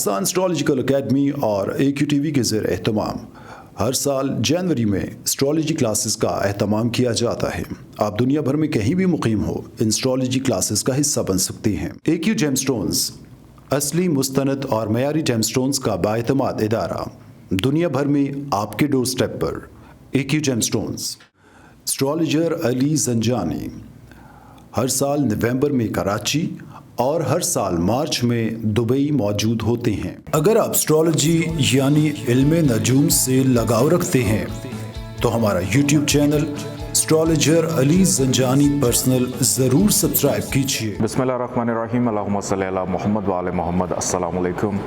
Pakistan astrological academy और AQ TV के ज़ेर एहतमाम हर साल जनवरी में एस्ट्रोलॉजी क्लासेस का एहतमाम किया जाता है। आप दुनिया भर में कहीं भी मुकीम हो, इन एस्ट्रोलॉजी क्लासेस का हिस्सा बन सकते हैं। AQ जेमस्टोन्स असली, मुस्तनद और मयारी जेमस्टोन्स का बाएतमाद इदारा, दुनिया भर में आपके डोर स्टेप पर। AQ gemstones. Astrologer Ali Zanjani हर साल नवंबर में कराची और हर साल मार्च में दुबई मौजूद होते हैं। अगर आप एस्ट्रोलॉजी यानी इल्म नजूम से लगाव रखते हैं तो हमारा YouTube channel astrologer Ali Zanjani personal ज़रूर सब्सक्राइब कीजिए। बिस्मिल्लाहिर्रहमानिर्रहीम, अल्लाहुम्मा सल्ली अला मोहम्मद व आले मोहम्मद। अस्सलाम वालेकुम।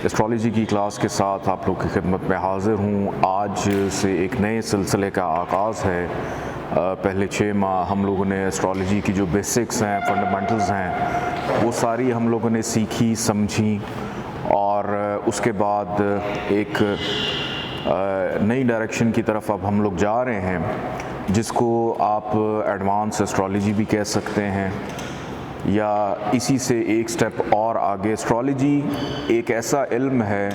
एस्ट्रोलॉजी की क्लास के साथ आप लोग की खिदमत में हाज़िर हूँ। आज से एक नए सिलसिले का आगाज़ है। पहले 6 माह हम लोगों ने एस्ट्रोलॉजी की जो बेसिक्स हैं, फंडामेंटल्स हैं, वो सारी हम लोगों ने सीखी, समझी और उसके बाद एक नई डायरेक्शन की तरफ अब हम लोग जा रहे हैं, जिसको आप एडवांस एस्ट्रोलॉजी भी कह सकते हैं या इसी से एक स्टेप और आगे। एस्ट्रोलॉजी एक ऐसा इल्म है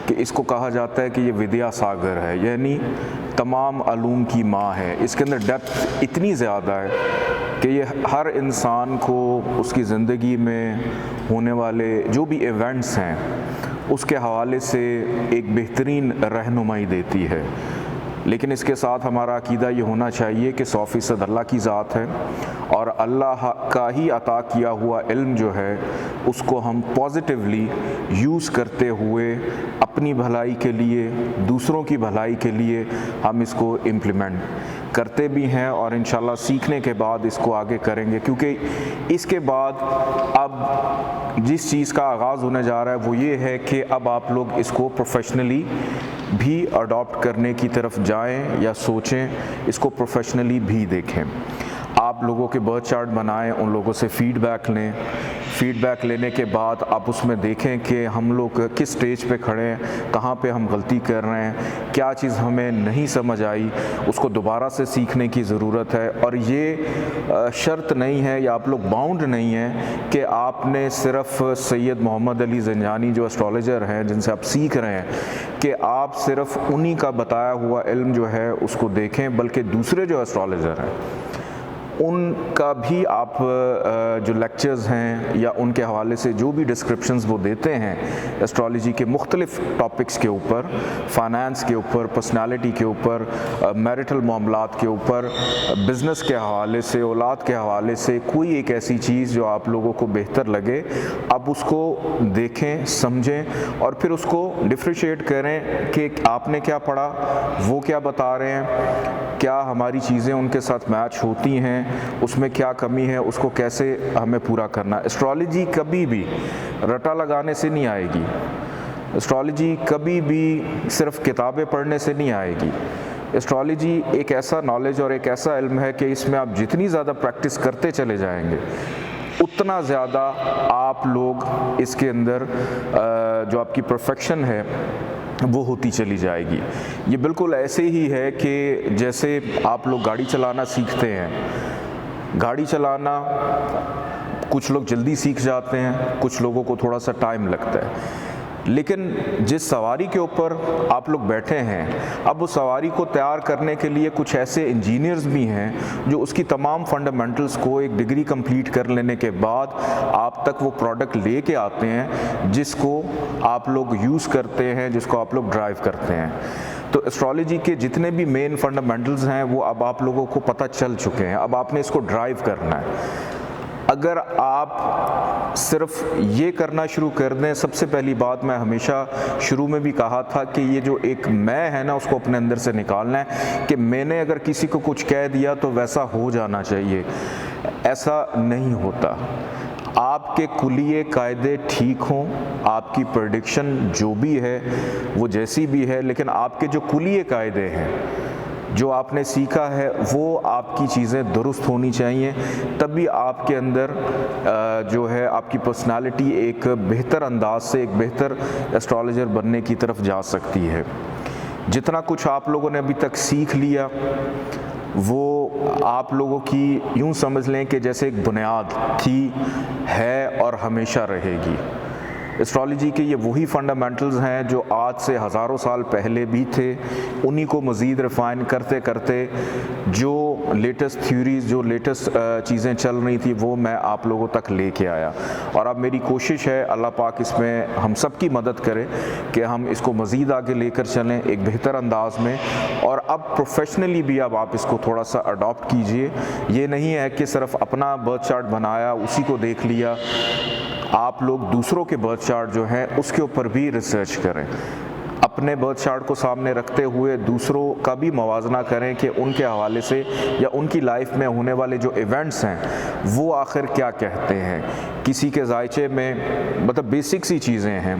कि इसको कहा जाता है कि ये विद्या सागर है, यानी तमाम अलूम की माँ है। इसके अंदर डेप्थ इतनी ज़्यादा है कि ये हर इंसान को उसकी ज़िंदगी में होने वाले जो भी इवेंट्स हैं उसके हवाले से एक बेहतरीन रहनुमाई देती है। लेकिन इसके साथ हमारा अकीदा ये होना चाहिए कि 100% अल्लाह की ज़ात है और अल्लाह का ही अता किया हुआ इल्म जो है उसको हम पॉजिटिवली यूज़ करते हुए अपनी भलाई के लिए, दूसरों की भलाई के लिए हम इसको इम्प्लीमेंट करते भी हैं और इंशाल्लाह सीखने के बाद इसको आगे करेंगे, क्योंकि इसके बाद अब जिस चीज़ का आगाज़ होने जा रहा है वो ये है कि अब आप लोग इसको प्रोफेशनली भी अडॉप्ट करने की तरफ जाएं या सोचें, इसको प्रोफेशनली भी देखें। आप लोगों के बर्थ चार्ट बनाएं, उन लोगों से फ़ीडबैक लें। फ़ीडबैक लेने के बाद आप उसमें देखें कि हम लोग किस स्टेज पे खड़े हैं, कहाँ पे हम गलती कर रहे हैं, क्या चीज़ हमें नहीं समझ आई, उसको दोबारा से सीखने की ज़रूरत है। और ये शर्त नहीं है या आप लोग बाउंड नहीं हैं कि आपने सिर्फ सैयद मोहम्मद अली ज़ंजानी जो एस्ट्रोलॉजर हैं जिनसे आप सीख रहे हैं कि आप सिर्फ उन्हीं का बताया हुआ इल्म जो है उसको देखें, बल्कि दूसरे जो एस्ट्रोलॉजर हैं उनका भी आप जो लेक्चर्स हैं या उनके हवाले से जो भी डिस्क्रिप्शंस वो देते हैं एस्ट्रोलॉजी के मुख्तलिफ़ टॉपिक्स के ऊपर, फाइनेंस के ऊपर, पर्सनालिटी के ऊपर, मैरिटल मामलात के ऊपर, बिज़नेस के हवाले से, औलाद के हवाले से, कोई एक ऐसी चीज़ जो आप लोगों को बेहतर लगे आप उसको देखें, समझें और फिर उसको डिफ्रेंशिएट करें कि आपने क्या पढ़ा, वो क्या बता रहे हैं, क्या हमारी चीज़ें उनके साथ मैच होती हैं, उसमें क्या कमी है, उसको कैसे हमें पूरा करना। एस्ट्रोलॉजी कभी भी रटा लगाने से नहीं आएगी। एस्ट्रोलॉजी कभी भी सिर्फ किताबें पढ़ने से नहीं आएगी। एस्ट्रोलॉजी एक ऐसा नॉलेज और एक ऐसा इल्म है कि इसमें आप जितनी ज़्यादा प्रैक्टिस करते चले जाएंगे उतना ज़्यादा आप लोग इसके अंदर जो आपकी परफेक्शन है वो होती चली जाएगी। ये बिल्कुल ऐसे ही है कि जैसे आप लोग गाड़ी चलाना सीखते हैं। गाड़ी चलाना कुछ लोग जल्दी सीख जाते हैं, कुछ लोगों को थोड़ा सा टाइम लगता है, लेकिन जिस सवारी के ऊपर आप लोग बैठे हैं अब उस सवारी को तैयार करने के लिए कुछ ऐसे इंजीनियर्स भी हैं जो उसकी तमाम फंडामेंटल्स को एक डिग्री कंप्लीट कर लेने के बाद आप तक वो प्रोडक्ट लेके आते हैं जिसको आप लोग यूज़ करते हैं, जिसको आप लोग ड्राइव करते हैं। तो एस्ट्रोलॉजी के जितने भी मेन फंडामेंटल्स हैं वो अब आप लोगों को पता चल चुके हैं। अब आपने इसको ड्राइव करना है। अगर आप सिर्फ ये करना शुरू कर दें, सबसे पहली बात मैं हमेशा शुरू में भी कहा था कि ये जो एक मैं है ना उसको अपने अंदर से निकालना है कि मैंने अगर किसी को कुछ कह दिया तो वैसा हो जाना चाहिए। ऐसा नहीं होता। आपके कुलिये कायदे ठीक हों, आपकी प्रेडिक्शन जो भी है वो जैसी भी है, लेकिन आपके जो कुलिये कायदे हैं, जो आपने सीखा है, वो आपकी चीज़ें दुरुस्त होनी चाहिए। तभी आपके अंदर जो है आपकी पर्सनालिटी एक बेहतर अंदाज से एक बेहतर एस्ट्रोलॉजर बनने की तरफ जा सकती है। जितना कुछ आप लोगों ने अभी तक सीख लिया वो आप लोगों की यूं समझ लें कि जैसे एक बुनियाद थी, है और हमेशा रहेगी। एस्ट्रोलॉजी के ये वही फंडामेंटल्स हैं जो आज से हज़ारों साल पहले भी थे, उन्हीं को मज़ीद रिफ़ाइन करते करते जो लेटेस्ट थ्योरीज़, जो लेटेस्ट चीज़ें चल रही थी वो मैं आप लोगों तक लेके आया। और अब मेरी कोशिश है, अल्लाह पाक इसमें हम सब की मदद करे कि हम इसको मज़ीद आगे लेकर चलें एक बेहतर अंदाज में। और अब प्रोफेशनली भी अब आप इसको थोड़ा सा अडॉप्ट कीजिए। ये नहीं है कि सिर्फ अपना बर्थ चार्ट बनाया उसी को देख लिया, आप लोग दूसरों के बर्थ चार्ट जो हैं उसके ऊपर भी रिसर्च करें। अपने बर्थ चार्ट को सामने रखते हुए दूसरों का भी मवाजना करें कि उनके हवाले से या उनकी लाइफ में होने वाले जो इवेंट्स हैं वो आखिर क्या कहते हैं। किसी के जायचे में मतलब बेसिक सी चीज़ें हैं,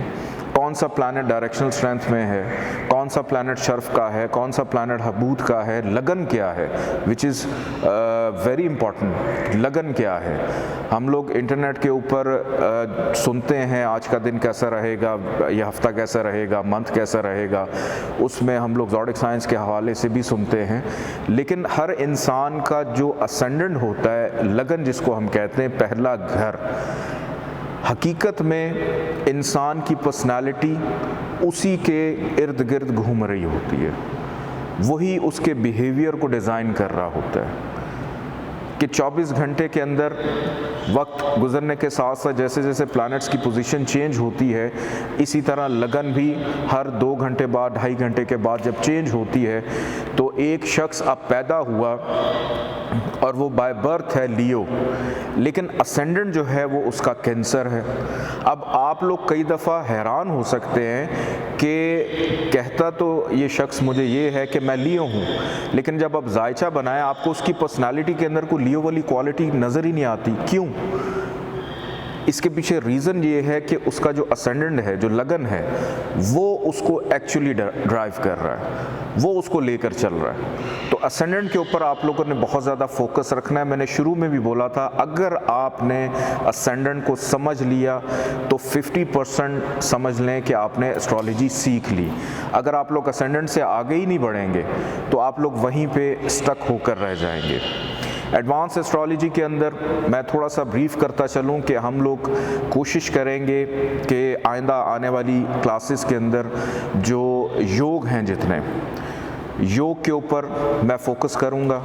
कौन सा प्लैनेट डायरेक्शनल स्ट्रेंथ में है, कौन सा प्लैनेट शर्फ का है, कौन सा प्लैनेट हबूत का है, लगन क्या है, विच इज़ वेरी इंपॉर्टेंट। लगन क्या है, हम लोग इंटरनेट के ऊपर सुनते हैं आज का दिन कैसा रहेगा, यह हफ्ता कैसा रहेगा, मंथ कैसा रहेगा, उसमें हम लोग ज़ोडिक साइंस के हवाले से भी सुनते हैं। लेकिन हर इंसान का जो असेंडेंट होता है, लगन जिसको हम कहते हैं, पहला घर, हकीकत में इंसान की पर्सनालिटी उसी के इर्द गिर्द घूम रही होती है, वही उसके बिहेवियर को डिज़ाइन कर रहा होता है कि 24 घंटे के अंदर वक्त गुजरने के साथ साथ जैसे जैसे प्लैनेट्स की पोजीशन चेंज होती है, इसी तरह लगन भी हर 2 घंटे बाद, 2.5 घंटे के बाद जब चेंज होती है, तो एक शख्स अब पैदा हुआ और वो बाय बर्थ है लियो, लेकिन असेंडेंट जो है वो उसका कैंसर है। अब आप लोग कई दफ़ा हैरान हो सकते हैं कि कहता तो ये शख्स मुझे ये है कि मैं लियो हूँ, लेकिन जब आप जायचा बनाएं आपको उसकी पर्सनालिटी के अंदर कोई लियो वाली क्वालिटी नज़र ही नहीं आती। क्यों? इसके पीछे रीज़न ये है कि उसका जो असेंडेंट है, जो लगन है, वो उसको एक्चुअली ड्राइव कर रहा है, वो उसको लेकर चल रहा है। तो असेंडेंट के ऊपर आप लोगों ने बहुत ज़्यादा फोकस रखना है। मैंने शुरू में भी बोला था, अगर आपने असेंडेंट को समझ लिया तो 50% समझ लें कि आपने एस्ट्रोलॉजी सीख ली। अगर आप लोग असेंडेंट से आगे ही नहीं बढ़ेंगे तो आप लोग वहीं पे स्टक होकर रह जाएंगे। एडवांस एस्ट्रोलॉजी के अंदर मैं थोड़ा सा ब्रीफ करता चलूं कि हम लोग कोशिश करेंगे कि आइंदा आने वाली क्लासेस के अंदर जो योग हैं, जितने योग के ऊपर मैं फोकस करूंगा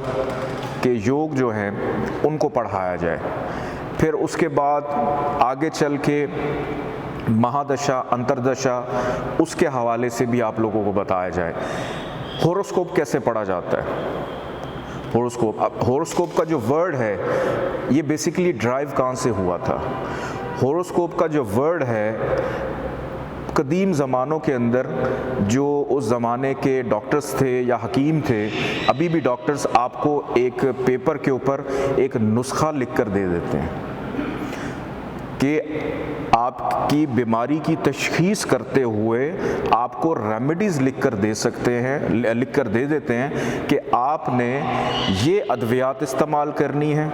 कि योग जो हैं उनको पढ़ाया जाए। फिर उसके बाद आगे चल के महादशा, अंतरदशा, उसके हवाले से भी आप लोगों को बताया जाए। होरोस्कोप कैसे पढ़ा जाता है? होरोस्कोप, अब होरोस्कोप का जो वर्ड है ये बेसिकली ड्राइव कहाँ से हुआ था? होरोस्कोप का जो वर्ड है, कदीम ज़मानों के अंदर जो उस ज़माने के डॉक्टर्स थे या हकीम थे, अभी भी डॉक्टर्स आपको एक पेपर के ऊपर एक नुस्खा लिख कर दे देते हैं कि आपकी बीमारी की तशख़ीस करते हुए आपको रेमेडीज़ लिख कर दे सकते हैं, लिख कर दे देते हैं कि आपने ये अद्वियात इस्तेमाल करनी है,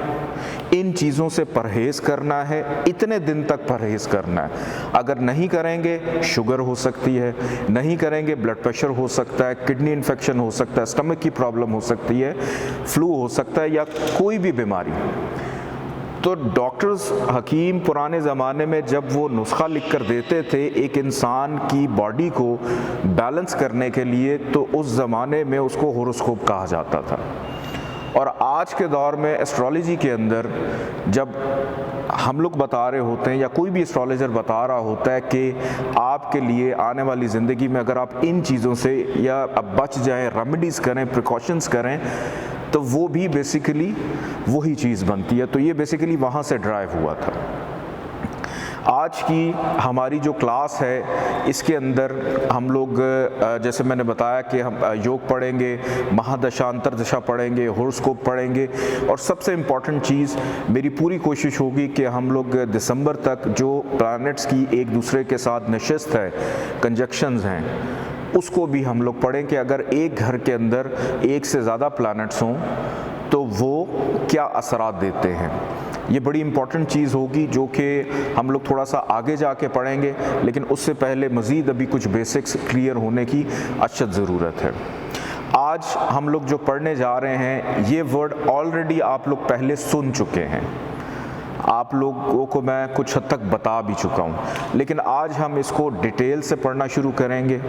इन चीज़ों से परहेज़ करना है, इतने दिन तक परहेज़ करना है। अगर नहीं करेंगे शुगर हो सकती है, नहीं करेंगे ब्लड प्रेशर हो सकता है, किडनी इन्फेक्शन हो सकता है, स्टमक की प्रॉब्लम हो सकती है, फ्लू हो सकता है या कोई भी बीमारी। तो डॉक्टर्स, हकीम पुराने ज़माने में जब वो नुस्खा लिख कर देते थे एक इंसान की बॉडी को बैलेंस करने के लिए, तो उस ज़माने में उसको होरोस्कोप कहा जाता था। और आज के दौर में एस्ट्रोलॉजी के अंदर जब हम लोग बता रहे होते हैं या कोई भी एस्ट्रोलॉजर बता रहा होता है कि आपके लिए आने वाली ज़िंदगी में अगर आप इन चीज़ों से या अब बच जाएं, रेमेडीज़ करें, प्रिकॉशंस करें, तो वो भी बेसिकली वही चीज़ बनती है। तो ये बेसिकली वहाँ से ड्राइव हुआ था। आज की हमारी जो क्लास है इसके अंदर हम लोग जैसे मैंने बताया कि हम योग पढ़ेंगे, महादशा, अंतरदशा पढ़ेंगे, होरोस्कोप पढ़ेंगे, और सबसे इम्पॉर्टेंट चीज़ मेरी पूरी कोशिश होगी कि हम लोग दिसंबर तक जो प्लैनेट्स की एक दूसरे के साथ नशिस्त है, कंजक्शंस हैं, उसको भी हम लोग पढ़ें कि अगर एक घर के अंदर एक से ज़्यादा प्लैनेट्स हों तो वो क्या असरात देते हैं। ये बड़ी इम्पॉर्टेंट चीज़ होगी जो कि हम लोग थोड़ा सा आगे जाके पढ़ेंगे, लेकिन उससे पहले मज़ीद अभी कुछ बेसिक्स क्लियर होने की अशद ज़रूरत है। आज हम लोग जो पढ़ने जा रहे हैं ये वर्ड ऑलरेडी आप लोग पहले सुन चुके हैं। आप लोगों को मैं कुछ हद तक बता भी चुका हूँ, लेकिन आज हम इसको डिटेल से पढ़ना शुरू करेंगे।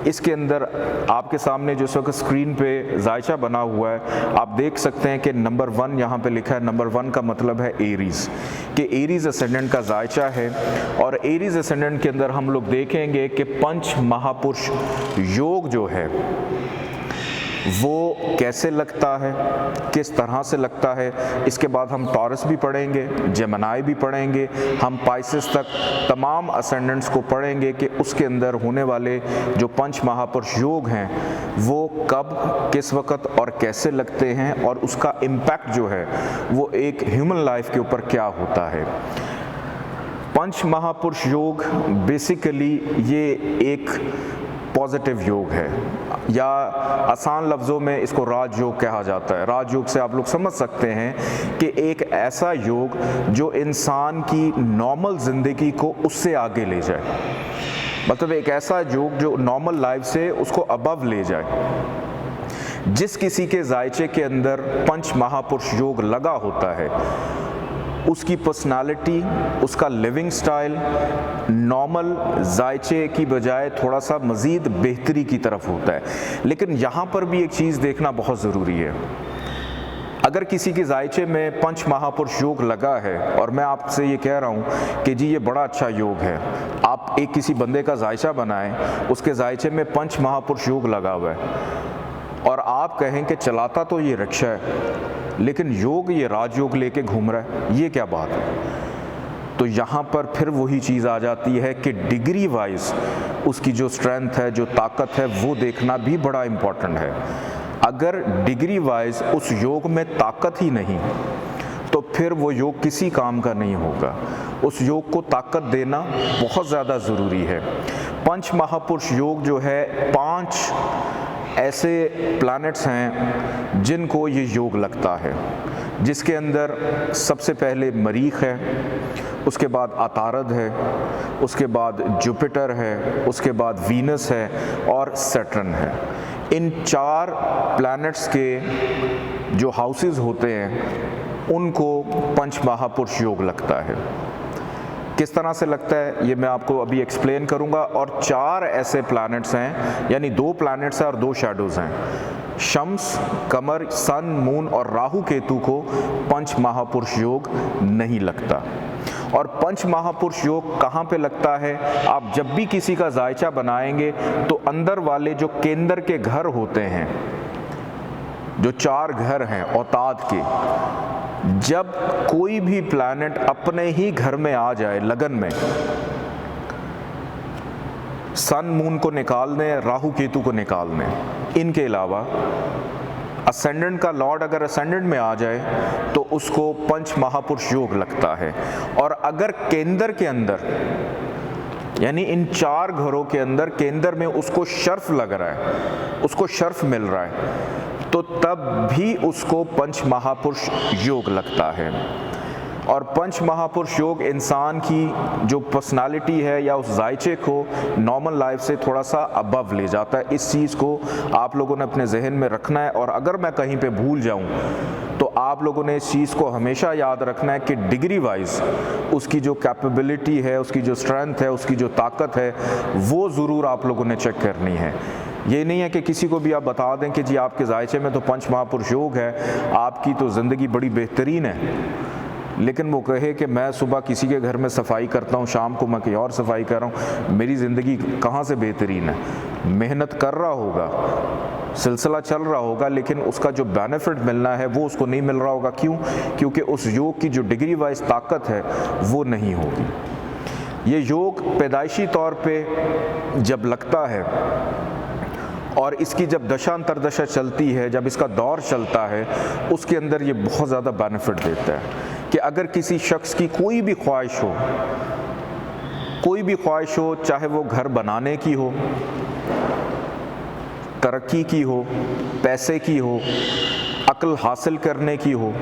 इसके अंदर आपके सामने जो इस वक्त स्क्रीन पे जायचा बना हुआ है, आप देख सकते हैं कि नंबर 1 यहाँ पे लिखा है। नंबर 1 का मतलब है एरीज, कि एरीज असेंडेंट का जायचा है। और एरीज असेंडेंट के अंदर हम लोग देखेंगे कि पंच महापुरुष योग जो है वो कैसे लगता है, किस तरह से लगता है। इसके बाद हम टॉरस भी पढ़ेंगे, जेमिनी भी पढ़ेंगे, हम पाइसेस तक तमाम असेंडेंट्स को पढ़ेंगे कि उसके अंदर होने वाले जो पंच महापुरुष योग हैं वो कब, किस वक्त और कैसे लगते हैं, और उसका इम्पैक्ट जो है वो एक ह्यूमन लाइफ के ऊपर क्या होता है। पंच महापुरुष योग बेसिकली ये एक पॉजिटिव योग है, या आसान लफ्ज़ों में इसको राजयोग कहा जाता है। राजयोग से आप लोग समझ सकते हैं कि एक ऐसा योग जो इंसान की नॉर्मल ज़िंदगी को उससे आगे ले जाए, मतलब एक ऐसा योग जो नॉर्मल लाइफ से उसको अबव ले जाए। जिस किसी के जायचे के अंदर पंच महापुरुष योग लगा होता है उसकी पर्सनालिटी, उसका लिविंग स्टाइल नॉर्मल जायचे की बजाय थोड़ा सा मज़ीद बेहतरी की तरफ होता है। लेकिन यहाँ पर भी एक चीज़ देखना बहुत ज़रूरी है। अगर किसी के जायचे में पंच महापुरुष योग लगा है, और मैं आपसे ये कह रहा हूँ कि जी ये बड़ा अच्छा योग है, आप एक किसी बंदे का जायचा बनाएं, उसके जायचे में पंच महापुरुष योग लगा हुआ है, और आप कहें कि चलाता तो ये रिक्शा है लेकिन योग ये राजयोग लेके घूम रहा है, ये क्या बात है। तो यहाँ पर फिर वही चीज़ आ जाती है कि डिग्री वाइज उसकी जो स्ट्रेंथ है, जो ताकत है, वो देखना भी बड़ा इम्पॉर्टेंट है। अगर डिग्री वाइज उस योग में ताकत ही नहीं तो फिर वो योग किसी काम का नहीं होगा। उस योग को ताकत देना बहुत ज़्यादा ज़रूरी है। पंच महापुरुष योग जो है 5 ऐसे प्लैनेट्स हैं जिनको ये योग लगता है, जिसके अंदर सबसे पहले मरीख है, उसके बाद अतारद है, उसके बाद जुपिटर है, उसके बाद वीनस है और सैटर्न है। इन 4 प्लैनेट्स के जो हाउसेस होते हैं उनको पंच महापुरुष योग लगता है। किस तरह से लगता है ये मैं आपको अभी एक्सप्लेन करूंगा। और 4 ऐसे प्लैनेट्स हैं, यानी 2 प्लैनेट्स हैं और 2 शैडोज़ हैं। शम्स, कमर, सन, मून और राहु केतु को पंच महापुरुष योग नहीं लगता। और पंच महापुरुष योग कहाँ पे लगता है? आप जब भी किसी का जायचा बनाएंगे तो अंदर वाले जो केंद्र के घर होते हैं, जो 4 घर हैं औताद के, जब कोई भी प्लैनेट अपने ही घर में आ जाए लगन में, सन मून को निकाल दें, राहु केतु को निकाल दें, इनके अलावा असेंडेंट का लॉर्ड अगर असेंडेंट में आ जाए तो उसको पंच महापुरुष योग लगता है। और अगर केंद्र के अंदर, यानी इन 4 घरों के अंदर केंद्र में उसको शर्फ लग रहा है, उसको शर्फ मिल रहा है, तो तब भी उसको पंच महापुरुष योग लगता है। और पंच महापुरुष योग इंसान की जो पर्सनालिटी है या उस जायचे को नॉर्मल लाइफ से थोड़ा सा अबव ले जाता है। इस चीज़ को आप लोगों ने अपने जहन में रखना है। और अगर मैं कहीं पे भूल जाऊं तो आप लोगों ने इस चीज़ को हमेशा याद रखना है कि डिग्री वाइज उसकी जो कैपेबिलिटी है, उसकी जो स्ट्रेंथ है, उसकी जो ताकत है, वो ज़रूर आप लोगों ने चेक करनी है। ये नहीं है कि किसी को भी आप बता दें कि जी आपके जायचे में तो पंच महापुरुष योग है, आपकी तो ज़िंदगी बड़ी बेहतरीन है, लेकिन वो कहे कि मैं सुबह किसी के घर में सफाई करता हूँ, शाम को मैं कहीं और सफाई कर रहा हूँ, मेरी ज़िंदगी कहाँ से बेहतरीन है। मेहनत कर रहा होगा, सिलसिला चल रहा होगा, लेकिन उसका जो बेनिफिट मिलना है वो उसको नहीं मिल रहा होगा। क्यों? क्योंकि उस योग की जो डिग्री वाइज ताकत है वो नहीं होगी। ये योग पैदाइशी तौर पे जब लगता है और इसकी जब दशा अंतरदशा चलती है, जब इसका दौर चलता है, उसके अंदर ये बहुत ज़्यादा बेनिफिट देता है कि अगर किसी शख्स की कोई भी ख्वाहिश हो, कोई भी ख्वाहिश हो, चाहे वो घर बनाने की हो, तरक्की की हो, पैसे की हो, अक्ल हासिल करने की हो,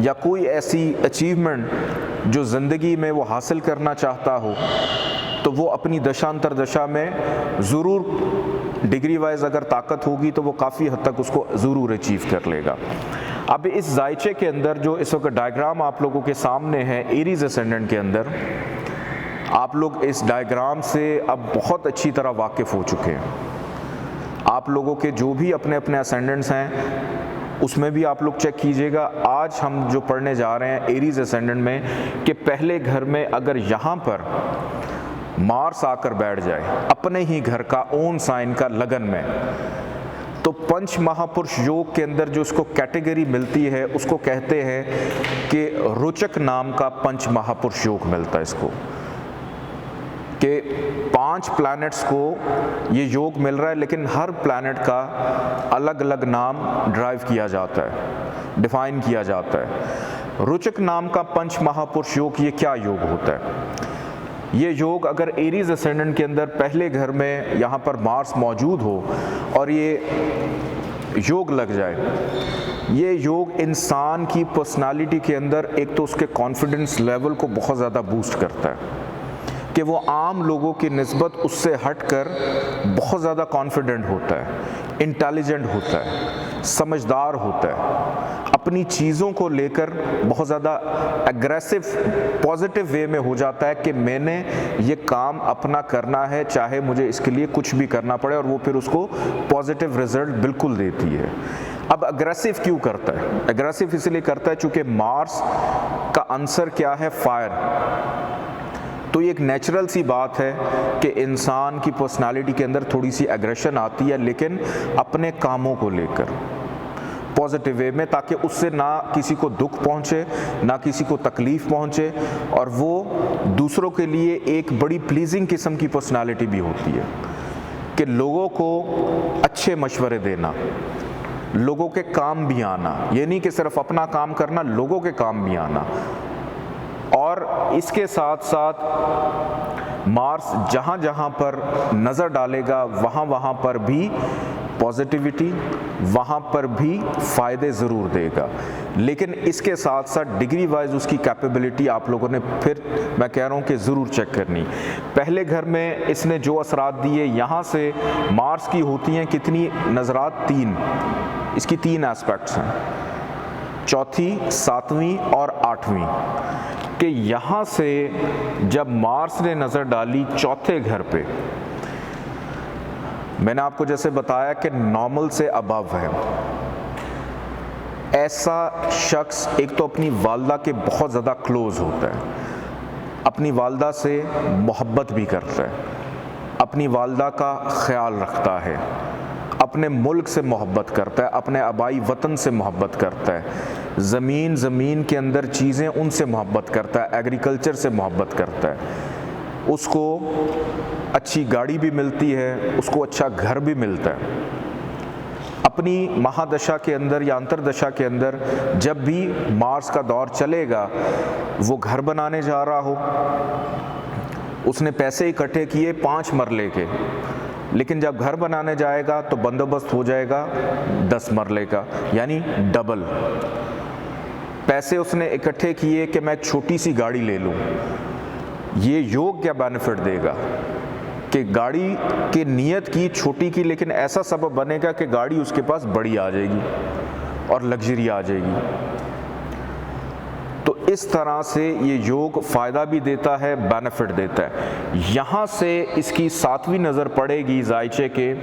या कोई ऐसी अचीवमेंट जो ज़िंदगी में वो हासिल करना चाहता हो, तो वो अपनी दशांतर दशा में ज़रूर डिग्री वाइज अगर ताकत होगी तो वो काफ़ी हद तक उसको ज़रूर अचीव कर लेगा। अब इस जायचे के अंदर जो इस वक्त डायग्राम आप लोगों के सामने है एरीज असेंडेंट के अंदर, आप लोग इस डायग्राम से अब बहुत अच्छी तरह वाकिफ़ हो चुके हैं। आप लोगों के जो भी अपने अपने असेंडेंट्स हैं उसमें भी आप लोग चेक कीजिएगा। आज हम जो पढ़ने जा रहे हैं एरीज असेंडेंट में कि पहले घर में अगर यहाँ पर मार्स आकर बैठ जाए अपने ही घर का ओन साइन का लगन में, तो पंच महापुरुष योग के अंदर जो उसको कैटेगरी मिलती है उसको कहते हैं कि रोचक नाम का पंच महापुरुष योग मिलता है इसको, कि 5 प्लैनेट्स को ये योग मिल रहा है, लेकिन हर प्लैनेट का अलग अलग नाम ड्राइव किया जाता है, डिफाइन किया जाता है। रोचक नाम का पंच महापुरुष योग, ये क्या योग होता है? ये योग अगर एरीज असेंडेंट के अंदर पहले घर में यहाँ पर मार्स मौजूद हो और ये योग लग जाए, ये योग इंसान की पर्सनालिटी के अंदर एक तो उसके कॉन्फिडेंस लेवल को बहुत ज़्यादा बूस्ट करता है कि वो आम लोगों की निस्बत उससे हटकर बहुत ज़्यादा कॉन्फिडेंट होता है, इंटेलिजेंट होता है, समझदार होता है, अपनी चीज़ों को लेकर बहुत ज़्यादा एग्रेसिव पॉजिटिव वे में हो जाता है कि मैंने ये काम अपना करना है, चाहे मुझे इसके लिए कुछ भी करना पड़े, और वो फिर उसको पॉजिटिव रिजल्ट बिल्कुल देती है। अब अग्रेसिव क्यों करता है? अग्रेसिव इसलिए करता है चूँकि मार्स का आंसर क्या है? फायर। तो ये एक नेचुरल सी बात है कि इंसान की पर्सनालिटी के अंदर थोड़ी सी एग्रेशन आती है, लेकिन अपने कामों को लेकर पॉजिटिव वे में, ताकि उससे ना किसी को दुख पहुंचे, ना किसी को तकलीफ़ पहुंचे, और वो दूसरों के लिए एक बड़ी प्लीजिंग किस्म की पर्सनालिटी भी होती है कि लोगों को अच्छे मशवरे देना, लोगों के काम भी आना, ये नहीं कि सिर्फ अपना काम करना, लोगों के काम भी आना। और इसके साथ साथ मार्स जहाँ जहाँ पर नज़र डालेगा वहाँ वहाँ पर भी पॉजिटिविटी, वहाँ पर भी फ़ायदे ज़रूर देगा, लेकिन इसके साथ साथ डिग्री वाइज उसकी कैपेबिलिटी आप लोगों ने, फिर मैं कह रहा हूँ कि ज़रूर चेक करनी। पहले घर में इसने जो असरात दिए, यहाँ से मार्स की होती हैं कितनी नज़रात? 3। इसकी 3 एस्पेक्ट्स हैं, चौथी, 7वीं और 8वीं, कि यहाँ से जब मार्स ने नज़र डाली चौथे घर पे, मैंने आपको जैसे बताया कि नॉर्मल से अबव है, ऐसा शख्स एक तो अपनी वालदा के बहुत ज़्यादा क्लोज़ होता है, अपनी वालदा से मोहब्बत भी करता है, अपनी वालदा का ख्याल रखता है, अपने मुल्क से मोहब्बत करता है, अपने आबाई वतन से मोहब्बत करता है, ज़मीन के अंदर चीज़ें उनसे मोहब्बत करता है, एग्रीकल्चर से मोहब्बत करता है, उसको अच्छी गाड़ी भी मिलती है, उसको अच्छा घर भी मिलता है। अपनी महादशा के अंदर या अंतरदशा के अंदर जब भी मार्स का दौर चलेगा, वो घर बनाने जा रहा हो, उसने पैसे इकट्ठे किए 5 मरले के, लेकिन जब घर बनाने जाएगा तो बंदोबस्त हो जाएगा 10 मरले का, यानी डबल। पैसे उसने इकट्ठे किए कि मैं छोटी सी गाड़ी ले लूँ, ये योग क्या बेनिफिट देगा कि गाड़ी की नीयत की छोटी की, लेकिन ऐसा सबब बनेगा कि गाड़ी उसके पास बड़ी आ जाएगी और लग्जरी आ जाएगी। तो इस तरह से ये योग फ़ायदा भी देता है, बेनिफिट देता है। यहाँ से इसकी 7वीं नज़र पड़ेगी जायचे के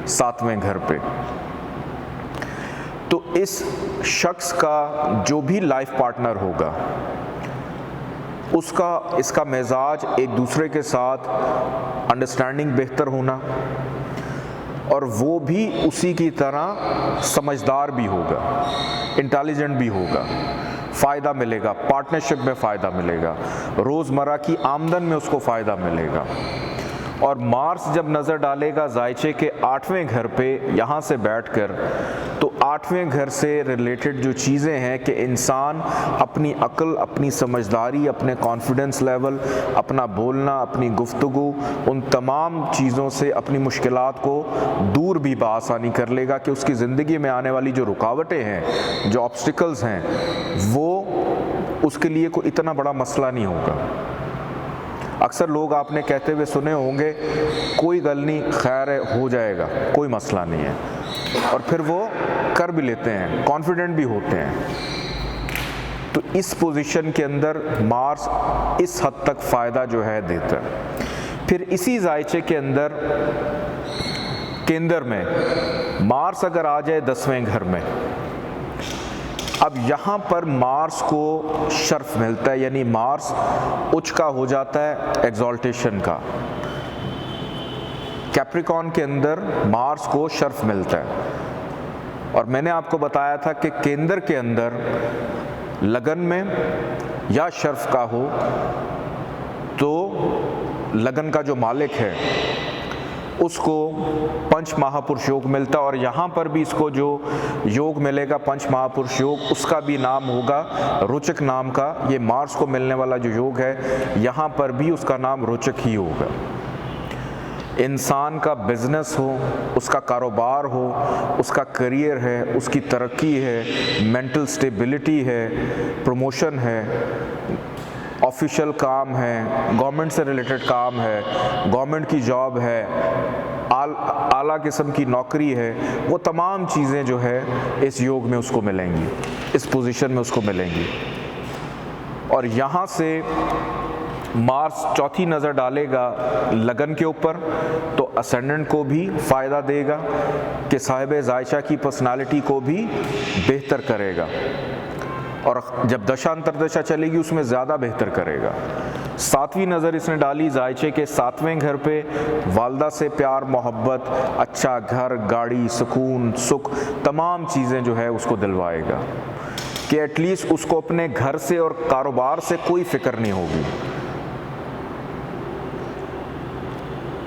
7वें घर पे, तो इस शख्स का जो भी लाइफ पार्टनर होगा उसका, इसका मिजाज एक दूसरे के साथ अंडरस्टैंडिंग बेहतर होना, और वो भी उसी की तरह समझदार भी होगा, इंटेलिजेंट भी होगा, फ़ायदा मिलेगा, पार्टनरशिप में फ़ायदा मिलेगा, रोज़मर्रा की आमदन में उसको फ़ायदा मिलेगा। और मार्स जब नज़र डालेगा जायचे के 8वें घर पे यहाँ से बैठकर, तो 8वें घर से रिलेटेड जो चीज़ें हैं कि इंसान अपनी अक्ल, अपनी समझदारी, अपने कॉन्फिडेंस लेवल, अपना बोलना, अपनी गुफ्तगू, उन तमाम चीज़ों से अपनी मुश्किलात को दूर भी बआसानी कर लेगा कि उसकी ज़िंदगी में आने वाली जो रुकावटें हैं, जो ऑब्स्टिकल्स हैं, वो उसके लिए कोई इतना बड़ा मसला नहीं होगा। अक्सर लोग आपने कहते हुए सुने होंगे, कोई गल नहीं, खैर है, हो जाएगा, कोई मसला नहीं है, और फिर वो कर भी लेते हैं, कॉन्फिडेंट भी होते हैं। तो इस पोजीशन के अंदर मार्स इस हद तक फ़ायदा जो है देता है। फिर इसी जायचे के अंदर केंद्र में मार्स अगर आ जाए 10वें घर में, अब यहाँ पर मार्स को शर्फ मिलता है, यानी मार्स उच्च का हो जाता है, एग्जॉल्टेशन का। कैप्रिकॉन के अंदर मार्स को शर्फ मिलता है, और मैंने आपको बताया था कि केंद्र के अंदर लगन में या शर्फ का हो तो लगन का जो मालिक है उसको पंच महापुरुष योग मिलता है, और यहाँ पर भी इसको जो योग मिलेगा पंच महापुरुष योग, उसका भी नाम होगा रोचक नाम का। ये मार्स को मिलने वाला जो योग है, यहाँ पर भी उसका नाम रोचक ही होगा। इंसान का बिजनेस हो, उसका कारोबार हो, उसका करियर है, उसकी तरक्की है, मेंटल स्टेबिलिटी है, प्रमोशन है, ऑफिशियल काम है, गवर्नमेंट से रिलेटेड काम है, गवर्नमेंट की जॉब है, आला किस्म की नौकरी है, वो तमाम चीज़ें जो है इस योग में उसको मिलेंगी, इस पोजीशन में उसको मिलेंगी। और यहाँ से मार्स चौथी नज़र डालेगा लगन के ऊपर, तो असेंडेंट को भी फ़ायदा देगा कि साहिब जायशा की पर्सनालिटी को भी बेहतर करेगा, और जब दशा अंतरदशा चलेगी उसमें ज़्यादा बेहतर करेगा। सातवीं नज़र इसने डाली जायचे के 7वें घर पे, वालदा से प्यार मोहब्बत, अच्छा घर, गाड़ी, सुकून, सुख, तमाम चीज़ें जो है उसको दिलवाएगा कि एटलीस्ट उसको अपने घर से और कारोबार से कोई फ़िक्र नहीं होगी,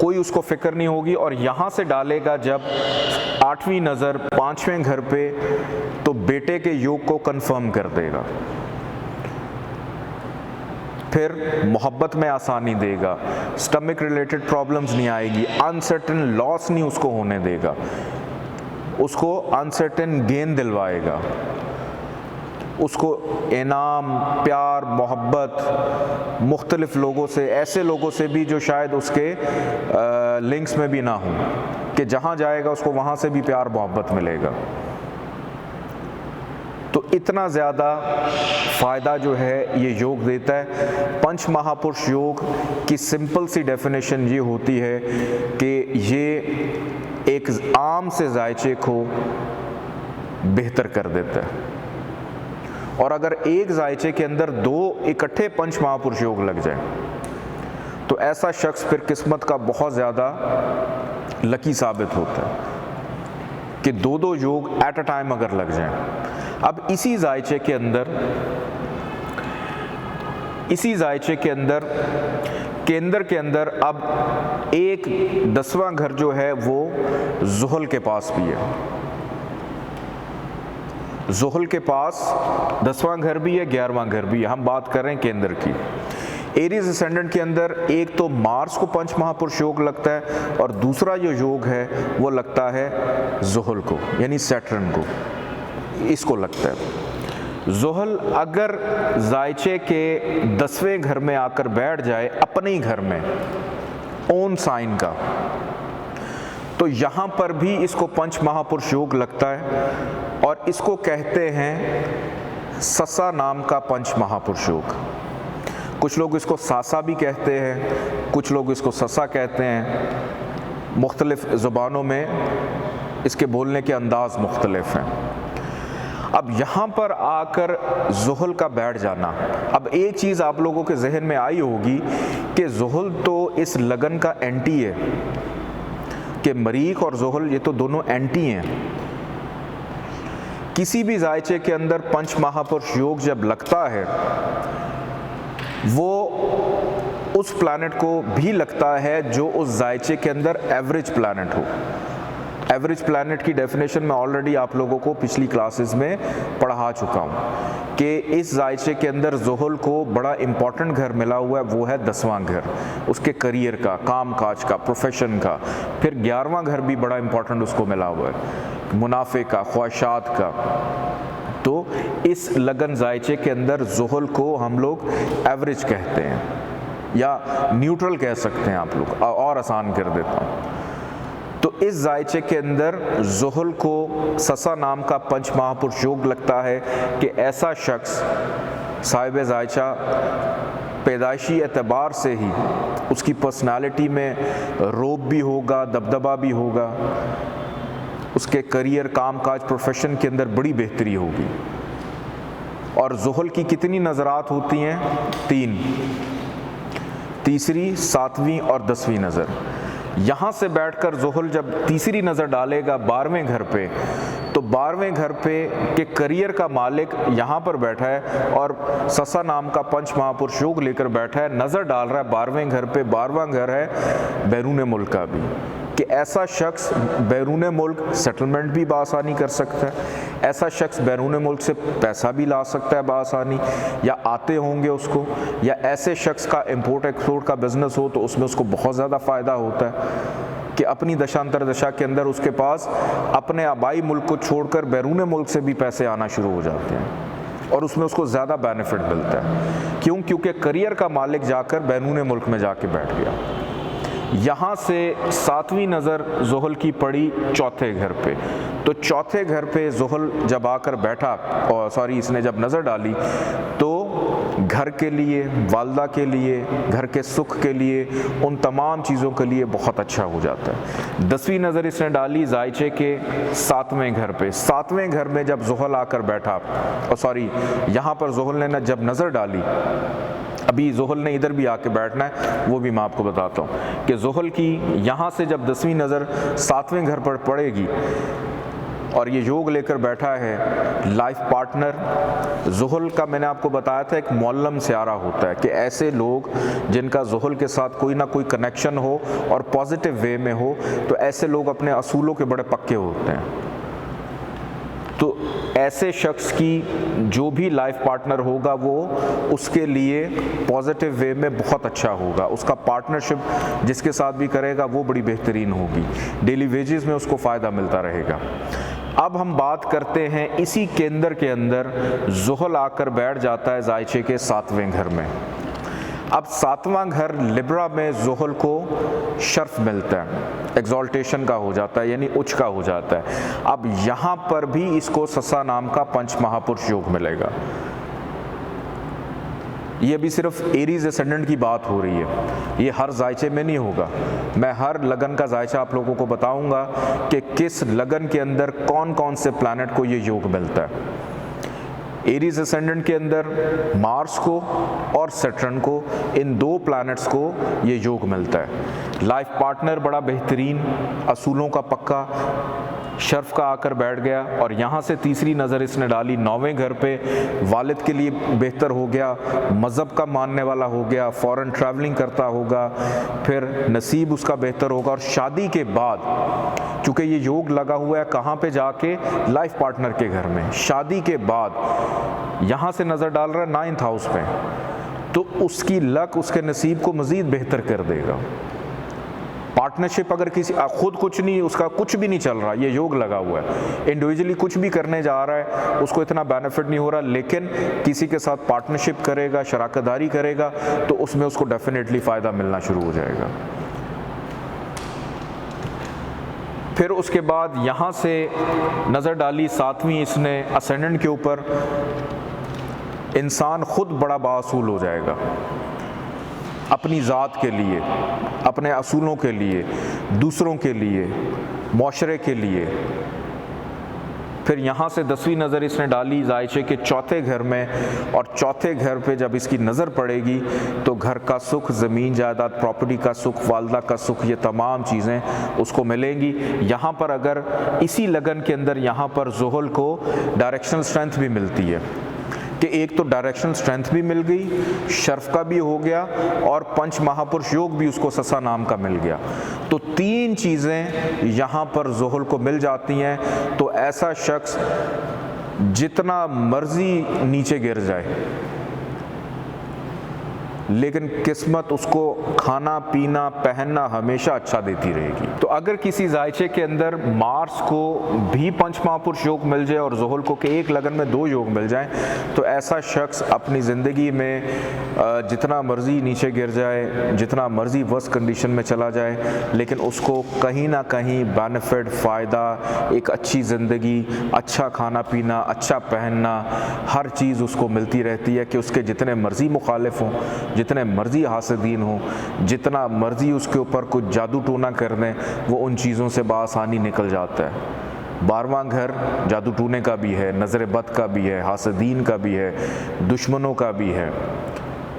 कोई उसको फ़िक्र नहीं होगी। और यहाँ से डालेगा जब 8वीं नज़र 5वें घर पे, तो बेटे के योग को कंफर्म कर देगा। फिर मोहब्बत में आसानी देगा, स्टमक रिलेटेड प्रॉब्लम्स नहीं आएगी, अनसर्टेन लॉस नहीं उसको होने देगा, उसको अनसर्टेन गेन दिलवाएगा, उसको इनाम, प्यार, मोहब्बत मुख्तलिफ लोगों से, ऐसे लोगों से भी जो शायद उसके लिंक्स में भी ना हो, कि जहाँ जाएगा उसको वहाँ से भी प्यार मोहब्बत मिलेगा। तो इतना ज़्यादा फ़ायदा जो है ये योग देता है। पंच महापुरुष योग की सिंपल सी डेफिनेशन ये होती है कि ये एक आम से जायचे को बेहतर कर देता है, और अगर एक जायचे के अंदर 2 इकट्ठे पंच महापुरुष योग लग जाए तो ऐसा शख्स फिर किस्मत का बहुत ज़्यादा लकी साबित होता है कि 2 योग एट अ टाइम अगर लग जाएं। अब इसी जायचे के अंदर केंद्र के अंदर अब एक 10वां घर जो है वो ज़ुहल के पास भी है। ज़ुहल के पास 10वां घर भी है, 11वां घर भी है। हम बात कर रहे हैं केंद्र की। एरीज असेंडेंट के अंदर एक तो मार्स को पंच महापुरुष योग लगता है, और दूसरा जो योग है वो लगता है ज़ुहल को, यानी सैटर्न को, इसको लगता है। ज़ुहल अगर जायचे के 10वें घर में आकर बैठ जाए, अपने ही घर में, ओन साइन का, तो यहाँ पर भी इसको पंच महापुरुष योग लगता है, और इसको कहते हैं ससा नाम का पंच महापुरुष योग। कुछ लोग इसको सासा भी कहते हैं, कुछ लोग इसको ससा कहते हैं। मुख्तलिफ ज़ुबानों में इसके बोलने के अंदाज़ मुख्तलिफ हैं। अब यहाँ पर आकर ज़ुहल का बैठ जाना, अब एक चीज़ आप लोगों के जहन में आई होगी कि ज़ुहल तो इस लगन का एंटी है, कि मरीख और ज़ुहल ये तो दोनों एंटी हैं। किसी भी जायचे के अंदर पंच महापुरुष योग जब लगता है, वो उस प्लैनेट को भी लगता है जो उस जायचे के अंदर एवरेज प्लैनेट हो। एवरेज प्लैनेट की डेफिनेशन मैं ऑलरेडी आप लोगों को पिछली क्लासेस में पढ़ा चुका हूँ कि इस जायचे के अंदर ज़ुहल को बड़ा इम्पॉर्टेंट घर मिला हुआ है, वो है 10वां घर, उसके करियर का, काम काज का, प्रोफेशन का। फिर 11वां घर भी बड़ा इम्पॉर्टेंट उसको मिला हुआ है, मुनाफे का, ख्वाहिशात का। तो इस लगन जायचे के अंदर ज़ुहल को हम लोग एवरेज कहते हैं, या न्यूट्रल कह सकते हैं आप लोग, और आसान कर देता हूँ। तो इस जायचे के अंदर ज़ुहल को ससा नाम का पंच महापुरुष योग लगता है कि ऐसा शख्स साहिब जायचा पैदाइशी एतबार से ही उसकी पर्सनालिटी में रोब भी होगा, दबदबा भी होगा, उसके करियर, कामकाज, प्रोफेशन के अंदर बड़ी बेहतरी होगी। और ज़ुहल की कितनी नज़रात होती हैं? 3, तीसरी, 7वीं और 10वीं नज़र। यहाँ से बैठकर ज़ुहल जब तीसरी नज़र डालेगा 12वें घर पे, तो 12वें घर पे के करियर का मालिक यहाँ पर बैठा है और ससा नाम का पंच महापुरुष योग लेकर बैठा है, नज़र डाल रहा है 12वें घर पे। 12वां घर है बैरून मुल्क का भी, कि ऐसा शख्स बैरून मुल्क सेटलमेंट भी बासानी कर सकता है, ऐसा शख्स बैरून मुल्क से पैसा भी ला सकता है बासानी, या आते होंगे उसको, या ऐसे शख्स का इंपोर्ट एक्सपोर्ट का बिज़नेस हो तो उसमें उसको बहुत ज़्यादा फ़ायदा होता है कि अपनी दशांतर दशा के अंदर उसके पास अपने आबाई मुल्क को छोड़कर बैरून मुल्क से भी पैसे आना शुरू हो जाते हैं और उसमें उसको ज़्यादा बेनिफिट मिलता है। क्यों? क्योंकि करियर का मालिक जाकर बैरून मुल्क में जाके बैठ गया। यहाँ से 7वीं नज़र ज़ुहल की पड़ी चौथे घर पे, तो चौथे घर पे ज़ुहल जब आकर बैठा, और इसने जब नज़र डाली, तो घर के लिए, वालदा के लिए, घर के सुख के लिए, उन तमाम चीज़ों के लिए बहुत अच्छा हो जाता है। 10वीं नज़र इसने डाली जायचे के 7वें घर पे। 7वें घर में जब ज़ुहल आकर बैठा, यहाँ पर ज़ुहल ने जब नज़र डाली, अभी ज़ुहल ने इधर भी आके बैठना है, वो भी मैं आपको बताता हूँ कि ज़ुहल की यहाँ से जब 10वीं नज़र 7वें घर पर पड़ेगी और ये योग लेकर बैठा है लाइफ पार्टनर। ज़ुहल का मैंने आपको बताया था एक मौल्लम स्यारा होता है कि ऐसे लोग जिनका ज़ुहल के साथ कोई ना कोई कनेक्शन हो और पॉजिटिव वे में हो, तो ऐसे लोग अपने असूलों के बड़े पक्के होते हैं। तो ऐसे शख्स की जो भी लाइफ पार्टनर होगा वो उसके लिए पॉजिटिव वे में बहुत अच्छा होगा, उसका पार्टनरशिप जिसके साथ भी करेगा वो बड़ी बेहतरीन होगी, डेली वेजेस में उसको फ़ायदा मिलता रहेगा। अब हम बात करते हैं इसी केंद्र के अंदर ज़ुहल आकर बैठ जाता है जायचे के 7वें घर में। अब 7वां घर लिब्रा में ज़ुहल को शर्फ मिलता है, एग्जॉल्टेशन का हो जाता है, यानी उच्च का हो जाता है। अब यहाँ पर भी इसको ससा नाम का पंच महापुरुष योग मिलेगा। ये भी सिर्फ एरीज एसेंडेंट की बात हो रही है, ये हर जायचे में नहीं होगा। मैं हर लगन का जायचा आप लोगों को बताऊंगा कि किस लगन के अंदर कौन कौन से प्लैनेट को ये योग मिलता है। एरीज एसेंडेंट के अंदर मार्स को और सैटर्न को, इन 2 प्लैनेट्स को ये योग मिलता है। लाइफ पार्टनर बड़ा बेहतरीन, असूलों का पक्का, शर्फ का आकर बैठ गया। और यहाँ से तीसरी नज़र इसने डाली 9वें घर पे, वालिद के लिए बेहतर हो गया, मज़हब का मानने वाला हो गया, फ़ॉरेन ट्रैवलिंग करता होगा, फिर नसीब उसका बेहतर होगा। और शादी के बाद, चूँकि ये योग लगा हुआ है कहाँ पे जाके, लाइफ पार्टनर के घर में, शादी के बाद यहाँ से नज़र डाल रहा है 9th हाउस पे, तो उसकी लक, उसके नसीब को मज़ीद बेहतर कर देगा। पार्टनरशिप अगर किसी खुद कुछ नहीं, उसका कुछ भी नहीं चल रहा, ये योग लगा हुआ है, इंडिविजुअली कुछ भी करने जा रहा है, उसको इतना बेनिफिट नहीं हो रहा, लेकिन किसी के साथ पार्टनरशिप करेगा, शराकतदारी करेगा, तो उसमें उसको डेफिनेटली फ़ायदा मिलना शुरू हो जाएगा। फिर उसके बाद यहाँ से नज़र डाली 7वीं इसने असेंडेंट के ऊपर, इंसान खुद बड़ा बाअसूल हो जाएगा अपनी ज़ात के लिए, अपने असूलों के लिए, दूसरों के लिए, माशरे के लिए। फिर यहाँ से 10वीं नज़र इसने डाली जायचे के 4थे घर में, और 4थे घर पे जब इसकी नज़र पड़ेगी तो घर का सुख, ज़मीन जायदाद, प्रॉपर्टी का सुख, वालदा का सुख, ये तमाम चीज़ें उसको मिलेंगी। यहाँ पर अगर इसी लगन के अंदर यहाँ पर ज़ुहल को डायरेक्शनल स्ट्रेंथ भी मिलती है कि एक तो डायरेक्शनल स्ट्रेंथ भी मिल गई, शर्फ का भी हो गया, और पंच महापुरुष योग भी उसको ससा नाम का मिल गया। तो 3 चीज़ें यहाँ पर ज़ुहल को मिल जाती हैं। तो ऐसा शख्स जितना मर्जी नीचे गिर जाए, लेकिन किस्मत उसको खाना पीना पहनना हमेशा अच्छा देती रहेगी। तो अगर किसी जायचे के अंदर मार्स को भी पंच महापुरुष योग मिल जाए और ज़ुहल को के एक लगन में 2 योग मिल जाएं, तो ऐसा शख्स अपनी ज़िंदगी में जितना मर्जी नीचे गिर जाए, जितना मर्जी वर्स्ट कंडीशन में चला जाए, लेकिन उसको कहीं ना कहीं बेनिफिट, फ़ायदा, एक अच्छी ज़िंदगी, अच्छा खाना पीना, अच्छा पहनना, हर चीज़ उसको मिलती रहती है कि उसके जितने मर्जी मुखालिफ हों, जितने मर्जी हासिदीन हों, जितना मर्जी उसके ऊपर कुछ जादू टोना कर दें, वो उन चीज़ों से बआसानी निकल जाता है। 12वां घर जादू टूने का भी है, नज़र बद का भी है, हासिदीन का भी है, दुश्मनों का भी है।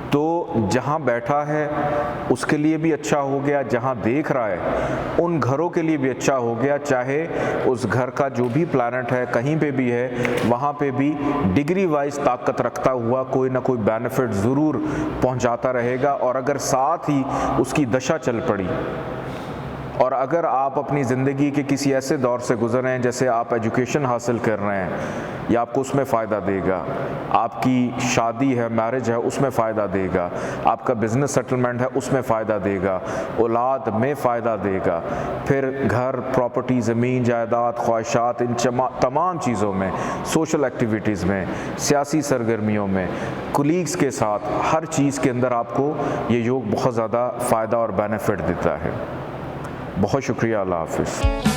तो जहाँ बैठा है उसके लिए भी अच्छा हो गया, जहाँ देख रहा है उन घरों के लिए भी अच्छा हो गया। चाहे उस घर का जो भी प्लैनेट है कहीं पे भी है, वहाँ पे भी डिग्री वाइज ताकत रखता हुआ कोई ना कोई बेनिफिट ज़रूर पहुँचाता रहेगा। और अगर साथ ही उसकी दशा चल पड़ी, और अगर आप अपनी ज़िंदगी के किसी ऐसे दौर से गुजर रहे हैं, जैसे आप एजुकेशन हासिल कर रहे हैं, या आपको उसमें फ़ायदा देगा, आपकी शादी है, मैरिज है, उसमें फ़ायदा देगा, आपका बिज़नेस सेटलमेंट है, उसमें फ़ायदा देगा, औलाद में फ़ायदा देगा, फिर घर, प्रॉपर्टी, ज़मीन, जायदाद, ख्वाहिशात, इन तमाम चीज़ों में, सोशल एक्टिविटीज़ में, सियासी सरगर्मियों में, कुलीग्स के साथ, हर चीज़ के अंदर आपको ये योग बहुत ज़्यादा फ़ायदा और बेनिफिट देता है। बहुत शुक्रिया। अल्लाह हाफ़िज़।